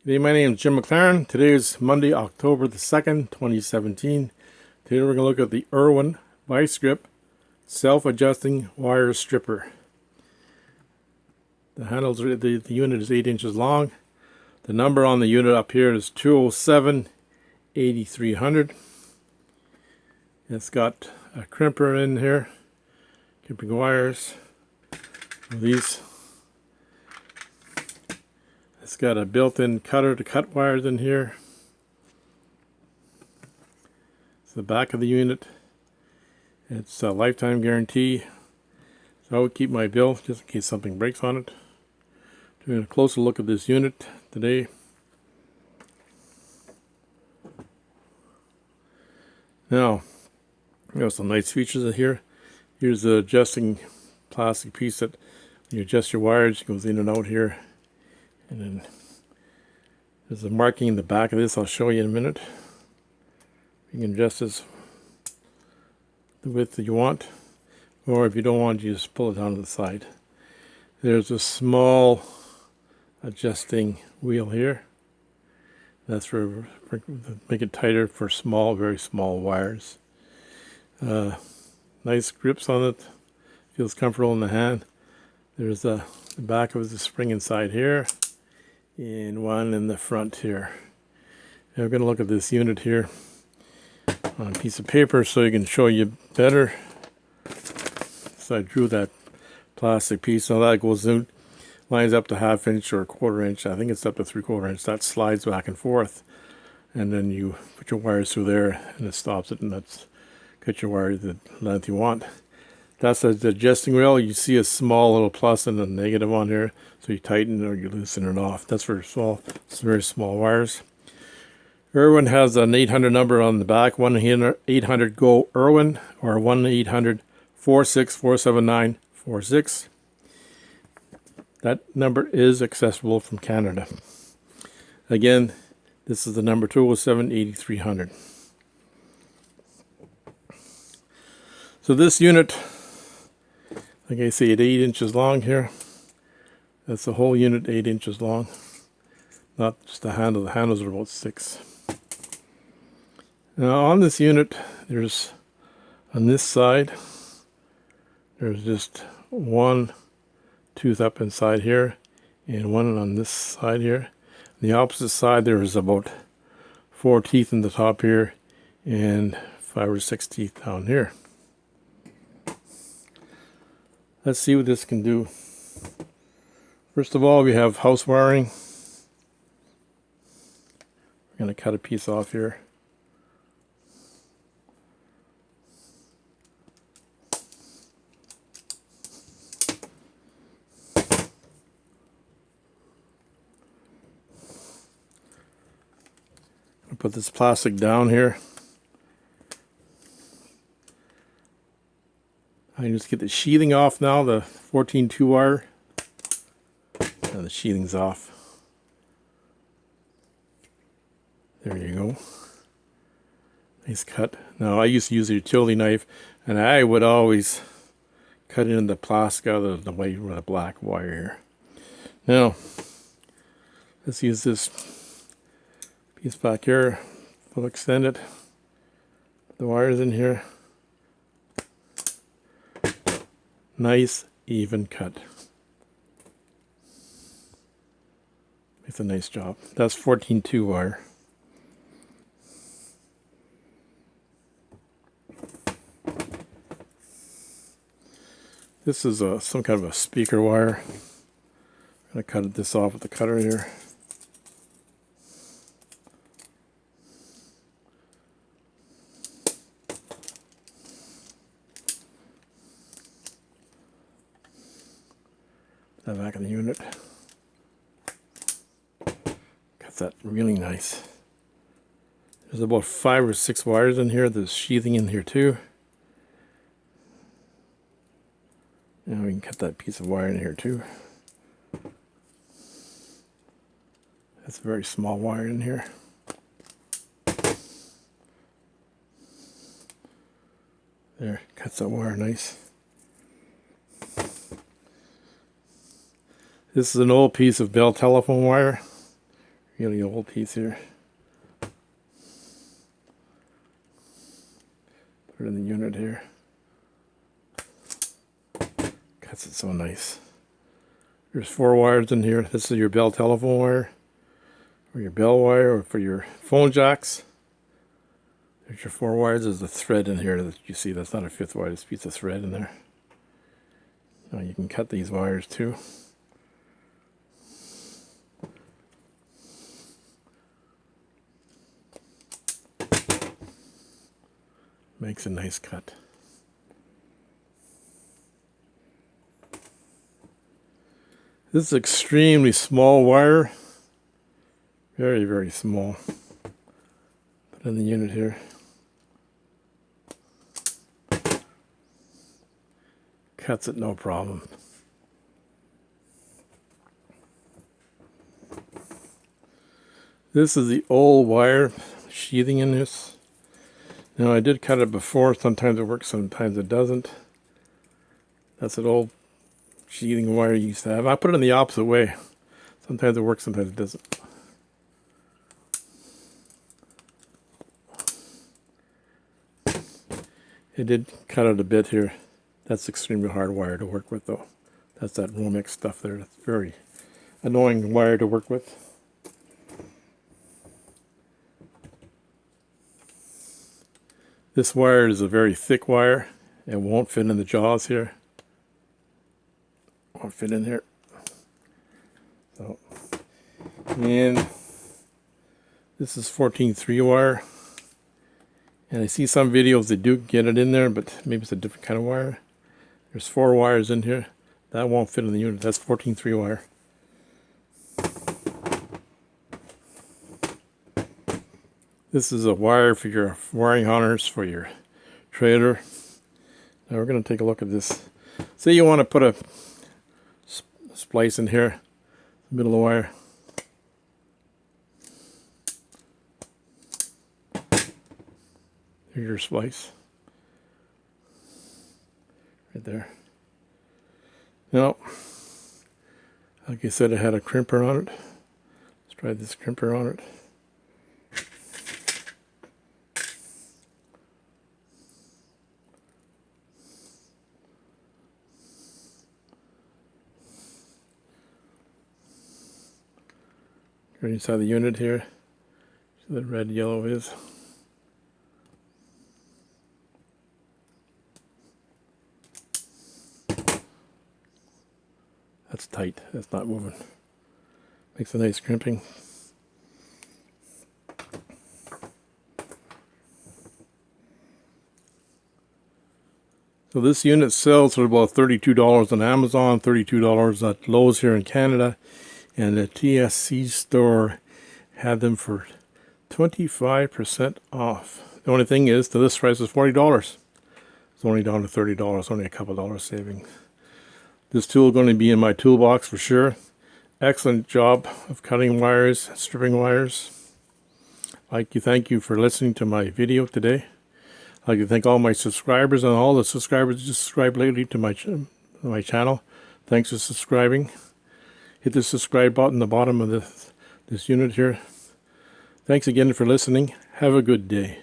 Hey, my name is Jim McLaren. Today is Monday, October the 2nd, 2017. Today we're going to look at the Irwin Vise Grip Self-Adjusting Wire Stripper. The handles, the unit is 8 inches long. The number on the unit up here is 207-8300. It's got a crimper in here, crimping wires. These. It's got a built-in cutter to cut wires in here. It's the back of the unit. It's a lifetime guarantee. So I would keep my bill just in case something breaks on it. Doing a closer look at this unit today. Now, we have some nice features in here. Here's the adjusting plastic piece that when you adjust your wires, it goes in and out here. And then there's a marking in the back of this I'll show you in a minute. You can adjust this the width that you want, or if you don't want, you just pull it down to the side. There's a small adjusting wheel here. That's for make it tighter for small, very small wires. Nice grips on it. Feels comfortable in the hand. There's the back of the spring inside here, and one in the front here. Now we're going to look at this unit here on a piece of paper so you can show you better. So I drew that plastic piece. Now that goes in, lines up to 1/2 inch or 1/4 inch. I think it's up to 3/4 inch. That slides back and forth, and then you put your wires through there, and it stops it, and that's cut your wire the length you want. That's the adjusting wheel. You see a small little plus and a negative on here, so you tighten or you loosen it off. That's for small, very small wires. Irwin has an 800 number on the back, 1-800-GO Irwin, or 1-800-46-479-46. That number is accessible from Canada. Again, this is the number 207-8300. So this unit, like I say, it's 8 inches long here. That's the whole unit, 8 inches long. Not just the handle. The handles are about 6. Now on this unit, there's, on this side, there's just one tooth up inside here, and one on this side here. On the opposite side, there is about 4 teeth in the top here, and 5 or 6 teeth down here. Let's see what this can do. First of all, we have house wiring. We're going to cut a piece off here. I'll put this plastic down here. I just get the sheathing off now, the 14-2 wire. And the sheathing's off. There you go. Nice cut. Now I used to use a utility knife, and I would always cut it in the plastic out of the way with a black wire here. Now, let's use this piece back here. We'll extend it. Put the wires in here. Nice, even cut. It's a nice job. That's 14-2 wire. This is some kind of a speaker wire. I'm going to cut this off with the cutter here. The back of the unit. Cut that really nice. There's about 5 or 6 wires in here. There's sheathing in here too. And we can cut that piece of wire in here too. That's a very small wire in here. There, cuts that wire nice. This is an old piece of Bell telephone wire. really old piece here. Put it in the unit here. Cuts it so nice. There's 4 wires in here. This is your Bell telephone wire, or your Bell wire, or for your phone jacks. There's your 4 wires. There's a thread in here that you see. That's not a 5th wire. There's a piece of thread in there. Now you can cut these wires too. Makes a nice cut. This is extremely small wire. Very, very small. Put in the unit here. Cuts it no problem. This is the old wire sheathing in this. Now I did cut it before. Sometimes it works, sometimes it doesn't. That's an old sheathing wire you used to have. I put it in the opposite way. Sometimes it works, sometimes it doesn't. It did cut out a bit here. That's extremely hard wire to work with though. That's that Romex stuff there. That's very annoying wire to work with. This wire is a very thick wire. It won't fit in the jaws here. Won't fit in here. So, and this is 14-3 wire. And I see some videos that do get it in there, but maybe it's a different kind of wire. There's 4 wires in here. That won't fit in the unit. That's 14-3 wire. This is a wire for your wiring harness for your trailer. Now we're going to take a look at this. Say you want to put a splice in here, middle of the wire. Here's your splice. Right there. Now, like I said, I had a crimper on it. Let's try this crimper on it. Right inside the unit here. See the red yellow is. That's tight. That's not moving. Makes a nice crimping. So this unit sells for about $32 on Amazon, $32 at Lowe's here in Canada, and the TSC store had them for 25% off. The only thing is, the list price is $40. It's only down to $30, only a couple dollars savings. This tool is going to be in my toolbox for sure. Excellent job of cutting wires, stripping wires. I'd like to thank you for listening to my video today. I'd like to thank all my subscribers and all the subscribers who subscribed lately to my channel. Thanks for subscribing. Hit the subscribe button at the bottom of this unit here. Thanks again for listening. Have a good day.